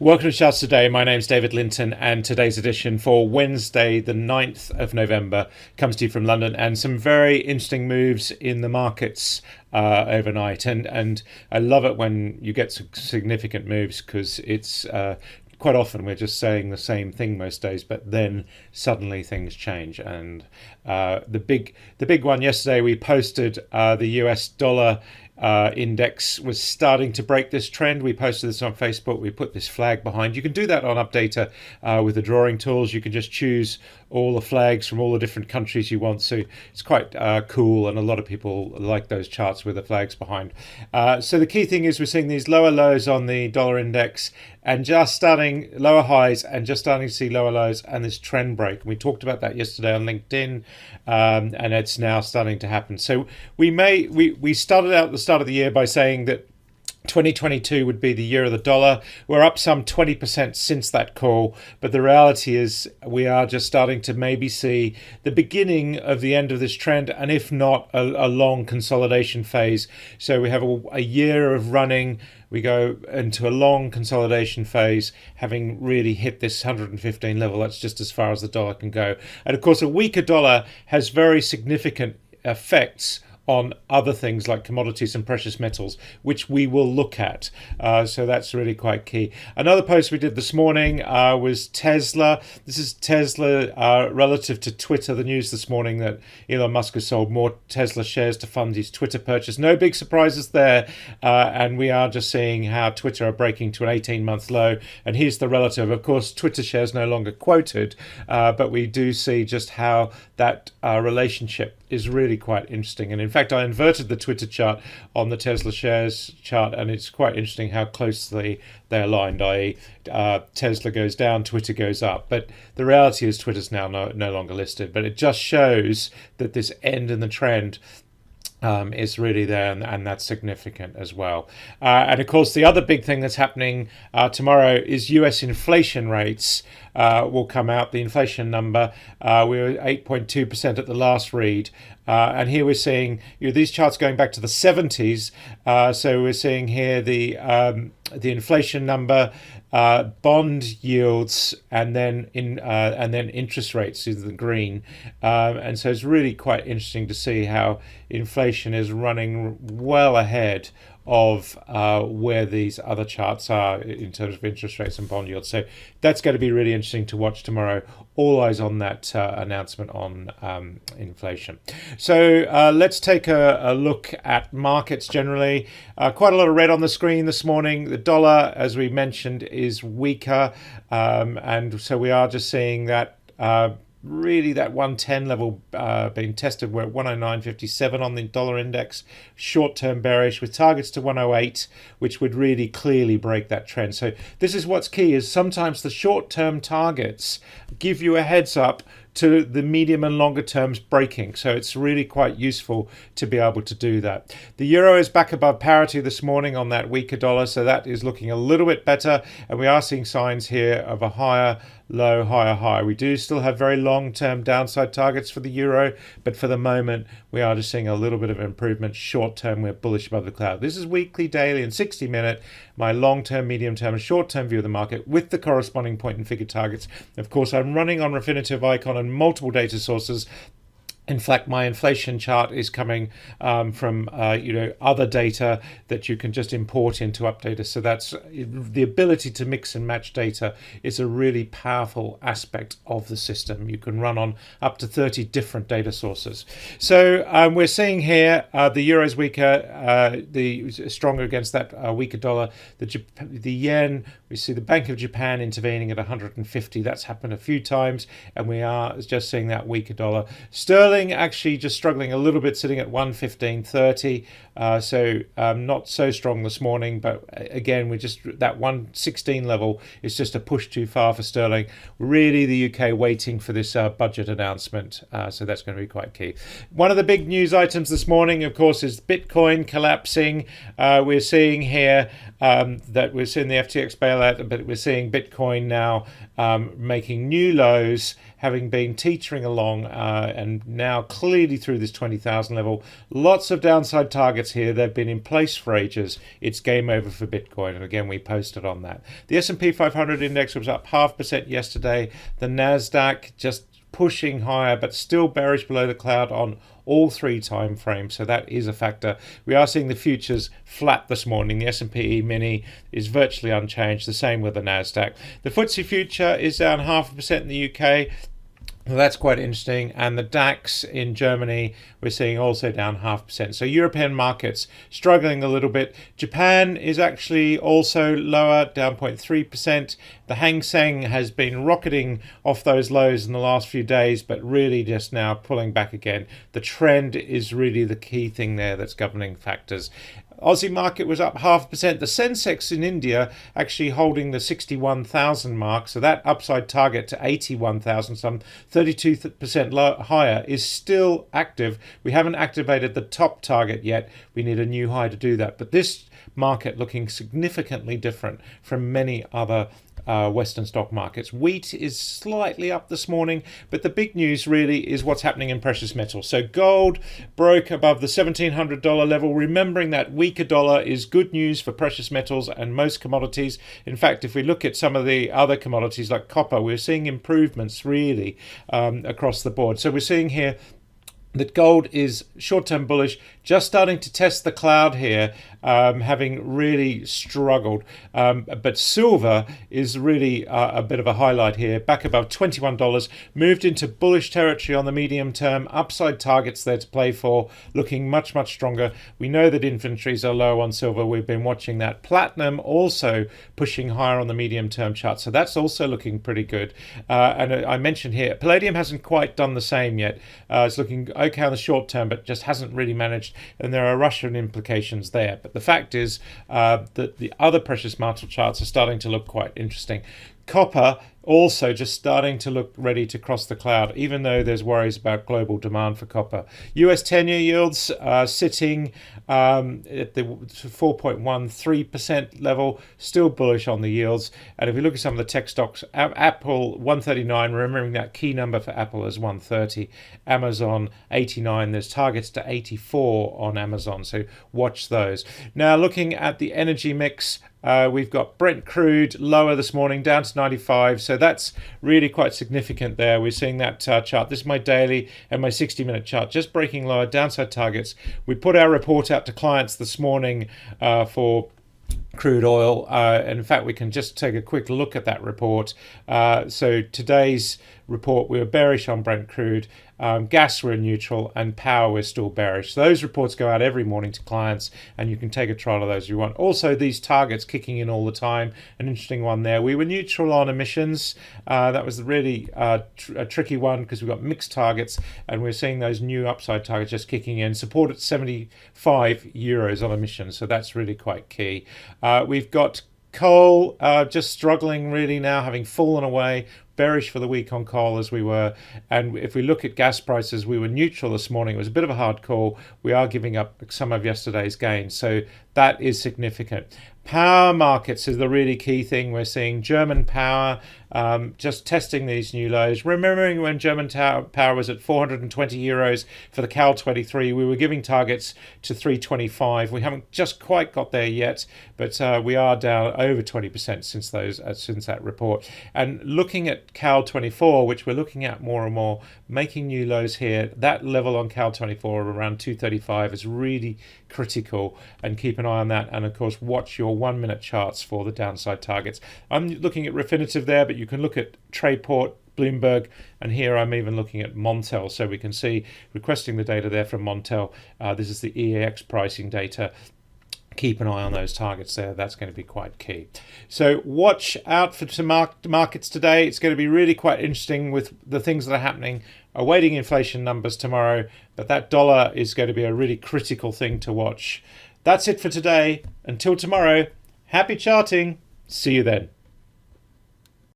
Welcome to Charts Today. My name's David Linton, and today's edition for Wednesday, the 9th of November, comes to you from London, and some very interesting moves in the markets overnight. And I love it when you get some significant moves because it's quite often we're just saying the same thing most days, but then suddenly things change. And the big one yesterday, we posted the US dollar index was starting to break this trend. We posted this on Facebook. We put this flag behind. You can do that on Updata with the drawing tools. You can just choose all the flags from all the different countries you want. So it's quite cool, and a lot of people like those charts with the flags behind. So the key thing is we're seeing these lower lows on the dollar index and just starting lower highs and just starting to see lower lows and this trend break. We talked about that yesterday on LinkedIn, and it's now starting to happen. So we started out at the start of the year by saying that 2022 would be the year of the dollar. We're up some 20% since that call, but the reality is we are just starting to maybe see the beginning of the end of this trend, and if not, a long consolidation phase. So we have a year of running. We go into a long consolidation phase, having really hit this 115 level. That's just as far as the dollar can go. And of course, a weaker dollar has very significant effects on other things like commodities and precious metals, which we will look at. So that's really quite key. Another post we did this morning was Tesla. This is Tesla relative to Twitter. The news this morning that Elon Musk has sold more Tesla shares to fund his Twitter purchase. No big surprises there. And we are just seeing how Twitter are breaking to an 18-month low. And here's the relative. Of course, Twitter shares no longer quoted, but we do see just how that relationship is really quite interesting. And in fact, I inverted the Twitter chart on the Tesla shares chart, and it's quite interesting how closely they're aligned, i.e. Tesla goes down, Twitter goes up. But the reality is Twitter's now no longer listed. But it just shows that this end in the trend is really there, and that's significant as well. And of course, the other big thing that's happening tomorrow is US inflation rates will come out. The inflation number, we were 8.2% at the last read. And here we're seeing these charts going back to the 70s. So we're seeing here the inflation number, bond yields, and then interest rates is the green, and so it's really quite interesting to see how inflation is running well ahead of where these other charts are in terms of interest rates and bond yields. So that's going to be really interesting to watch tomorrow. All eyes on that announcement on inflation. So let's take a look at markets generally. Quite a lot of red on the screen this morning. The dollar, as we mentioned, is weaker, and so we are just seeing that really that 110 level being tested. We're at 109.57 on the dollar index, short-term bearish with targets to 108, which would really clearly break that trend. So this is what's key, is sometimes the short-term targets give you a heads up to the medium and longer terms breaking. So it's really quite useful to be able to do that. The euro is back above parity this morning on that weaker dollar, so that is looking a little bit better, and we are seeing signs here of a higher low, higher high. We do still have very long-term downside targets for the euro, but for the moment we are just seeing a little bit of improvement. Short-term, we're bullish above the cloud. This is weekly, daily, and 60-minute, my long-term, medium-term, and short-term view of the market with the corresponding point and figure targets. Of course, I'm running on Refinitiv Icon and multiple data sources. In fact, my inflation chart is coming from other data that you can just import into Updata. So that's the ability to mix and match data is a really powerful aspect of the system. You can run on up to 30 different data sources. So we're seeing here the euro's weaker, the stronger against that weaker dollar. The yen, we see the Bank of Japan intervening at 150. That's happened a few times, and we are just seeing that weaker dollar. Sterling actually just struggling a little bit, sitting at 115.30. So not so strong this morning, but again, we just that 116 level is just a push too far for sterling. Really, the UK waiting for this budget announcement, so that's going to be quite key. One of the big news items this morning, of course, is Bitcoin collapsing. We're seeing here that we're seeing the FTX bailout, but we're seeing Bitcoin now making new lows, having been teetering along and now clearly through this 20,000 level. Lots of downside targets here. They've been in place for ages. It's game over for Bitcoin, and again we posted on that. The S&P 500 index was up 0.5% yesterday. The Nasdaq just pushing higher, but still bearish below the cloud on all 3 time frames, so that is a factor. We are seeing the futures flat this morning. The S&P mini is virtually unchanged, the same with the Nasdaq. The FTSE future is down 0.5% in the UK. Well, that's quite interesting. And the DAX in Germany, we're seeing also down 0.5%. So European markets struggling a little bit. Japan is actually also lower, down 0.3%. The Hang Seng has been rocketing off those lows in the last few days, but really just now pulling back again. The trend is really the key thing there that's governing factors. Aussie market was up 0.5%. The Sensex in India actually holding the 61,000 mark, so that upside target to 81,000, some 32% higher, is still active. We haven't activated the top target yet. We need a new high to do that. But this market looking significantly different from many other Western stock markets. Wheat is slightly up this morning, but the big news really is what's happening in precious metals. So gold broke above the $1,700 level. Remembering that weaker dollar is good news for precious metals and most commodities. In fact, if we look at some of the other commodities like copper, we're seeing improvements really across the board. So we're seeing here that gold is short-term bullish, just starting to test the cloud here, having really struggled. But silver is really a bit of a highlight here, back above $21, moved into bullish territory on the medium term, upside targets there to play for, looking much, much stronger. We know that inventories are low on silver. We've been watching that. Platinum also pushing higher on the medium term chart, so that's also looking pretty good. And I mentioned here, palladium hasn't quite done the same yet. It's looking okay on the short term, but just hasn't really managed, and there are Russian implications there. But the fact is that the other precious metal charts are starting to look quite interesting. Copper also just starting to look ready to cross the cloud, even though there's worries about global demand for copper. US 10-year yields sitting at the 4.13% level, still bullish on the yields. And if we look at some of the tech stocks, Apple 139, remembering that key number for Apple is 130, Amazon 89, there's targets to 84 on Amazon, so watch those. Now looking at the energy mix, we've got Brent crude lower this morning, down to 95, so that's really quite significant there. We're seeing that chart. This is my daily and my 60-minute chart, just breaking lower downside targets. We put our report out to clients this morning for crude oil, and in fact we can just take a quick look at that report. So today's report, we were bearish on Brent crude, gas we're neutral, and power we're still bearish. So those reports go out every morning to clients, and you can take a trial of those if you want. Also, these targets kicking in all the time. An interesting one there. We were neutral on emissions. That was really a tricky one because we've got mixed targets, and we're seeing those new upside targets just kicking in. Support at 75 euros on emissions, so that's really quite key. We've got coal just struggling really now, having fallen away. Bearish for the week on coal as we were. And if we look at gas prices, we were neutral this morning. It was a bit of a hard call. We are giving up some of yesterday's gains, so that is significant. Power markets is the really key thing. We're seeing German power just testing these new lows. Remembering when German power was at 420 euros for the Cal 23, we were giving targets to 325. We haven't just quite got there yet, but we are down over 20% since that report. And looking at Cal 24, which we're looking at more and more, making new lows here. That level on Cal 24 around 235 is really critical, and keep an eye on that. And of course, watch your 1 minute charts for the downside targets. I'm looking at Refinitiv there, but you can look at Trayport, Bloomberg, and here I'm even looking at Montel, so we can see requesting the data there from Montel. This is the EAX pricing data. Keep an eye on those targets there. That's going to be quite key. So watch out for some markets today. It's going to be really quite interesting with the things that are happening. Awaiting inflation numbers tomorrow, but that dollar is going to be a really critical thing to watch. That's it for today. Until tomorrow, happy charting. See you then.